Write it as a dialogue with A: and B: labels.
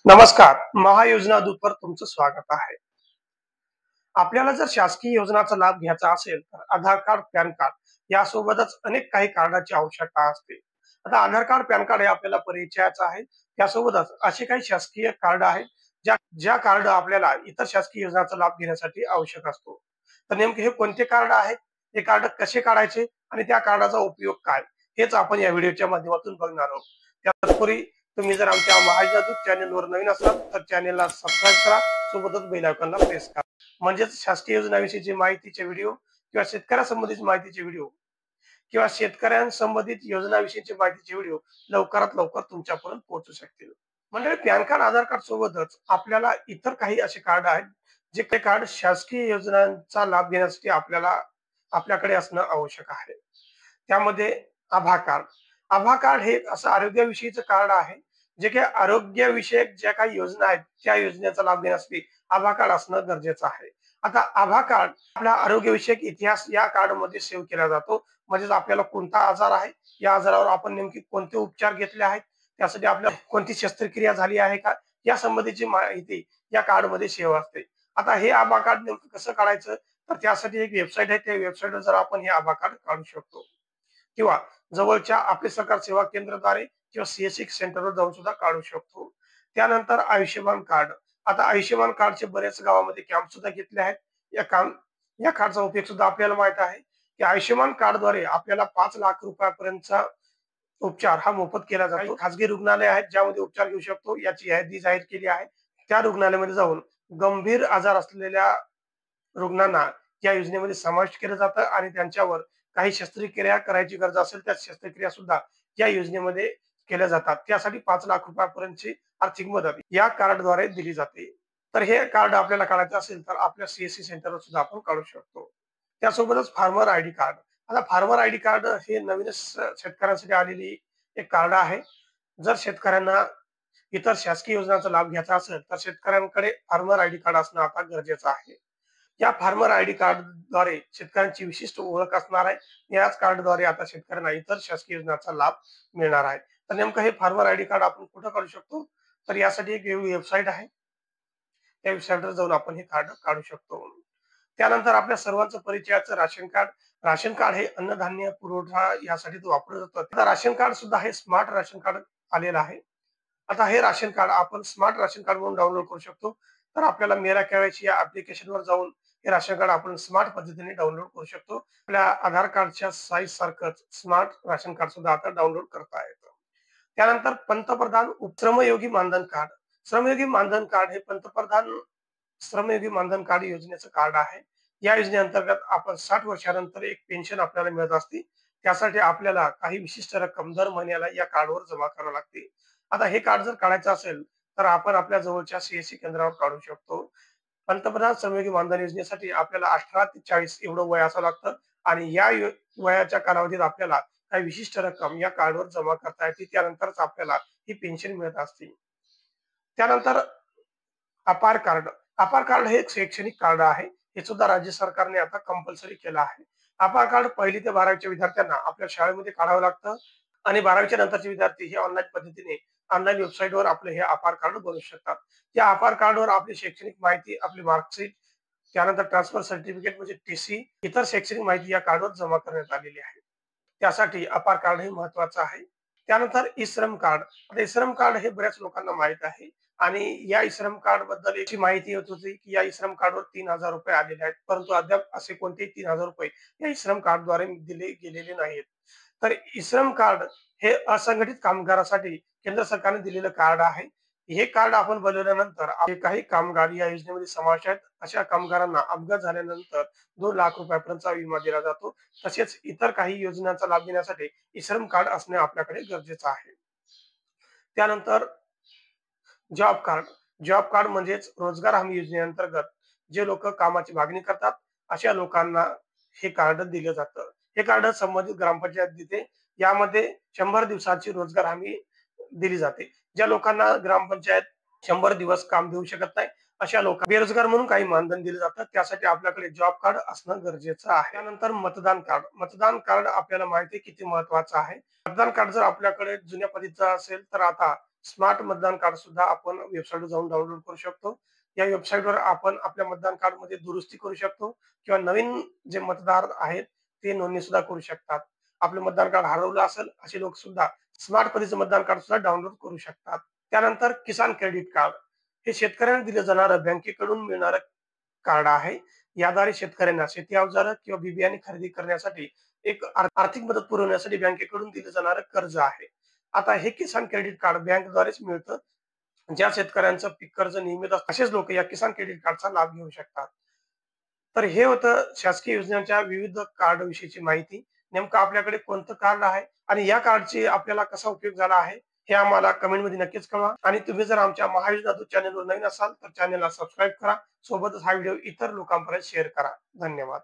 A: नमस्कार. महायोजना दूतवर तुमचं स्वागत आहे. आपल्याला जर शासकीय योजनांचा लाभ घ्यायचा असेल, तर आधार कार्ड, पॅन कार्ड यासोबतच अनेक काही कार्डाची आवश्यकता असते. आता आधार कार्ड, पॅन कार्ड हे आपल्याला परिचयाचं आहे. त्यासोबतच असे काही शासकीय कार्ड आहेत, ज्या ज्या कार्ड आपल्याला इतर शासकीय योजनांचा लाभ घेण्यासाठी आवश्यक असतो. तर नेमके हे कोणते कार्ड आहेत? हे कार्ड कसे काढायचे आणि त्या कार्डाचा उपयोग काय? हेच आपण या व्हिडिओच्या माध्यमातून बघणार आहोत. त्यापूर्वी तुम्ही जर आमच्या महाजादूत चॅनेलवर नवीन असाल, तर चॅनेलला सबस्क्राईब करा, सोबतच बेल आयकॉनला प्रेस करा. म्हणजेच शासकीय योजनाविषयीची माहितीचे व्हिडिओ किंवा शेतकऱ्यांसंबंधित माहितीचे व्हिडिओ किंवा शेतकऱ्यांसंबंधित योजनाविषयीची माहितीचे व्हिडिओ लवकरात लवकर तुमच्यापर्यंत पोहोचू शकतील. म्हणजे पॅन कार्ड, आधार कार्ड सोबतच आपल्याला इतर काही असे कार्ड आहेत, जे काही कार्ड शासकीय योजनांचा लाभ घेण्यासाठी आपल्याकडे असणं आवश्यक आहे. त्यामध्ये आभा कार्ड. आभा कार्ड हे असं आरोग्याविषयीचं कार्ड आहे, जे काही आरोग्यविषयक ज्या काही योजना आहेत, त्या योजनेचा लाभ घेण्यासाठी आभा कार्ड असणं गरजेचं आहे. आता आभा कार्ड आपला आरोग्यविषयक इतिहास या कार्डमध्ये सेव्ह केला जातो. म्हणजेच आपल्याला कोणता आजार आहे, या आजारावर आपण नेमके कोणते उपचार घेतले आहेत, त्यासाठी आपल्याला कोणती शस्त्रक्रिया झाली आहे का, या संबंधीची माहिती या कार्डमध्ये सेव्ह असते. आता हे आभा कार्ड नेमकं कसं काढायचं, तर त्यासाठी एक वेबसाईट आहे. त्या वेबसाईटवर जर आपण हे आभा कार्ड काढू शकतो किंवा जवळच्या आपले सरकार सेवा केंद्राद्वारे किंवा सीएससी सेंटरवर जाऊन सुद्धा काढू शकतो. त्यानंतर आयुष्यमान कार्ड. आता आयुष्यमान कार्डचे बरेच गावामध्ये कॅम्प सुद्धा घेतले आहेत. या कार्डचा उपयोग सुद्धा आपल्याला माहित आहे, की आयुष्यमान कार्डद्वारे आपल्याला 5 लाख रुपयापर्यंतचा उपचार हा मोफत केला जातो. खाजगी रुग्णालय आहेत, ज्यामध्ये उपचार घेऊ शकतो, याची यादी जाहीर केली आहे. त्या रुग्णालयामध्ये जाऊन गंभीर आजार असलेल्या रुग्णांना या योजनेमध्ये समाविष्ट केलं जातं आणि त्यांच्यावर काही शस्त्रक्रिया करायची गरज असेल, त्या शस्त्रक्रिया सुद्धा या योजनेमध्ये केल्या जातात. त्यासाठी 5 लाख रुपयापर्यंतची आर्थिक मदत या कार्डद्वारे दिली जाते. तर हे कार्ड आपल्याला काढायचं असेल, तर आपल्या सीएससी सेंटरवर सुद्धा आपण काढू शकतो. त्यासोबतच फार्मर आयडी कार्ड. आता फार्मर आयडी कार्ड हे नवीनच शेतकऱ्यांसाठी आलेली एक कार्ड आहे. जर शेतकऱ्यांना इतर शासकीय योजनांचा लाभ घ्यायचा असेल, तर शेतकऱ्यांकडे फार्मर आयडी कार्ड असणं आता गरजेचं आहे. या फार्मर आयडी कार्डद्वारे शेतकऱ्यांची विशिष्ट ओळख असणार आहे. याच कार्डद्वारे आता शेतकऱ्यांना इतर शासकीय योजनांचा लाभ मिळणार आहे. तर नेमकं हे फार्मर आयडी कार्ड आपण कुठं काढू शकतो, तर यासाठी एक वेबसाईट आहे. त्या वेबसाईटवर जाऊन आपण हे कार्ड काढू शकतो. त्यानंतर आपल्या सर्वांचं परिचयाचं राशन कार्ड. राशन कार्ड हे अन्नधान्य पुरवठा यासाठी वापरलं जातं. आता राशन कार्ड सुद्धा हे स्मार्ट राशन कार्ड आलेलं आहे. आता हे राशन कार्ड आपण स्मार्ट राशन कार्ड म्हणून डाउनलोड करू शकतो. तर आपल्याला मेरा केवायसी या ऍप्लिकेशनवर जाऊन हे राशन कार्ड आपण स्मार्ट पद्धतीने डाउनलोड करू शकतो. आपल्या आधार कार्डच्या साईज सारखंच स्मार्ट राशन कार्ड सुद्धा आता डाउनलोड करता येतं. त्यानंतर पंतप्रधान श्रमयोगी मानधन कार्ड. श्रमयोगी मानधन कार्ड हे पंतप्रधान श्रमयोगी मानधन कार्ड योजनेचं कार्ड आहे. या योजनेअंतर्गत आपण 60 वर्षानंतर एक पेन्शन आपल्याला मिळत असते. त्यासाठी आपल्याला काही विशिष्ट रक्कम दर महिन्याला या कार्डवर जमा करावी लागते. आता हे कार्ड जर काढायचं असेल, तर आपण आपल्या जवळच्या सीएससी केंद्रावर काढू शकतो. पंतप्रधान श्रमयोगी मानधन योजनेसाठी आपल्याला 18 ते 40 एवढं वय असावं लागतं आणि या वयाच्या कालावधीत आपल्याला काही विशिष्ट रक्कम या कार्डवर जमा करता येते. त्यानंतरच आपल्याला ही पेन्शन मिळत असते. त्यानंतर अपार कार्ड. अपार कार्ड हे एक शैक्षणिक कार्ड आहे. हे सुद्धा राज्य सरकारने आता कंपल्सरी केलं आहे. अपार कार्ड 1ली ते 12वीच्या विद्यार्थ्यांना आपल्या शाळेमध्ये काढावं लागतं आणि 12वीच्या नंतरचे विद्यार्थी हे ऑनलाईन पद्धतीने ऑनलाईन वेबसाईटवर आपले हे अपार कार्ड बनवू शकतात. या अपार कार्डवर आपली शैक्षणिक माहिती, आपली मार्कशीट, त्यानंतर ट्रान्सफर सर्टिफिकेट म्हणजे टीसी, इतर शैक्षणिक माहिती या कार्डवर जमा करण्यात आलेली आहे. त्यासाठी अपार कार्ड हे महत्वाचं आहे. त्यानंतर ई-श्रम कार्ड. आता ई-श्रम कार्ड हे बऱ्याच लोकांना माहित आहे आणि या ई-श्रम कार्ड बद्दल याची माहिती येत होती, की या ई-श्रम कार्डवर ₹3000 आलेले आहेत. परंतु अद्याप असे कोणतेही ₹3000 या ई-श्रम कार्डद्वारे दिले गेलेले नाहीत. तर ई-श्रम कार्ड हे असंघटित कामगारासाठी केंद्र सरकारने दिलेलं कार्ड आहे. हे कार्ड आपण बनवल्यानंतर जे काही कामगार या योजनेमध्ये समावेश आहेत, अशा कामगारांना अपघात झाल्यानंतर 2 लाख रुपयापर्यंतचा विमा दिला जातो. तसेच इतर काही योजनांचा लाभ घेण्यासाठी ई-श्रम कार्ड असणे आपल्याकडे गरजेचं आहे. त्यानंतर जॉब कार्ड. जॉब कार्ड म्हणजेच रोजगार हमी योजनेअंतर्गत जे लोक कामाची मागणी करतात, अशा लोकांना हे कार्ड दिलं जातं. हे कार्ड संबंधित ग्रामपंचायत देते. यामध्ये 100 दिवसाची रोजगार हमी दिली जाते. ज्या लोकांना ग्रामपंचायत 100 दिवस काम देऊ शकत नाही, अशा लोकांना बेरोजगार म्हणून काही मानधन दिलं जातं. त्यासाठी आपल्याकडे जॉब कार्ड असणं गरजेचं आहे. त्यानंतर मतदान कार्ड. मतदान कार्ड आपल्याला माहिती आहे किती महत्वाचं आहे. मतदान कार्ड जर आपल्याकडे जुन्या पद्धतीचं असेल, तर आता स्मार्ट मतदान कार्ड सुद्धा आपण वेबसाईटवर जाऊन डाउनलोड करू शकतो. या वेबसाईटवर आपण आपल्या मतदान कार्डमध्ये दुरुस्ती करू शकतो किंवा नवीन जे मतदार आहेत ते नोंदणी सुद्धा करू शकतात. आपलं मतदान कार्ड हरवलं असेल असे लोक सुद्धा स्मार्ट पद्धतीचं मतदान कार्ड सुद्धा डाउनलोड करू शकतात. त्यानंतर किसान क्रेडिट कार्ड हे शेतकऱ्यांना दिलं जाणारं बँकेकडून मिळणारं कार्ड आहे. याद्वारे शेतकऱ्यांना शेती अवजारं किंवा बी-बियाणे खरेदी करण्यासाठी एक आर्थिक मदत पुरवण्यासाठी बँकेकडून दिलं जाणारं कर्ज आहे. आता हे किसान क्रेडिट कार्ड बँकद्वारेच मिळतं. ज्या शेतकऱ्यांचं पीक कर्ज नियमित असतं असेच लोक या किसान क्रेडिट कार्डचा लाभ घेऊ शकतात. तर हे होतं शासकीय योजनांच्या विविध कार्ड विषयीची माहिती. नेमकं आपल्याकडे कोणतं कार्ड आहे आणि या कार्डची आपल्याला कसा उपयोग झाला आहे, हे आम्हाला कमेंटमध्ये नक्कीच कळवा. आणि तुम्ही जर आमच्या महायुद्ध दूत चॅनलवर नवीन असाल तर चॅनलला सबस्क्राईब करा. सोबतच हा व्हिडिओ इतर लोकांपर्यंत शेअर करा. धन्यवाद.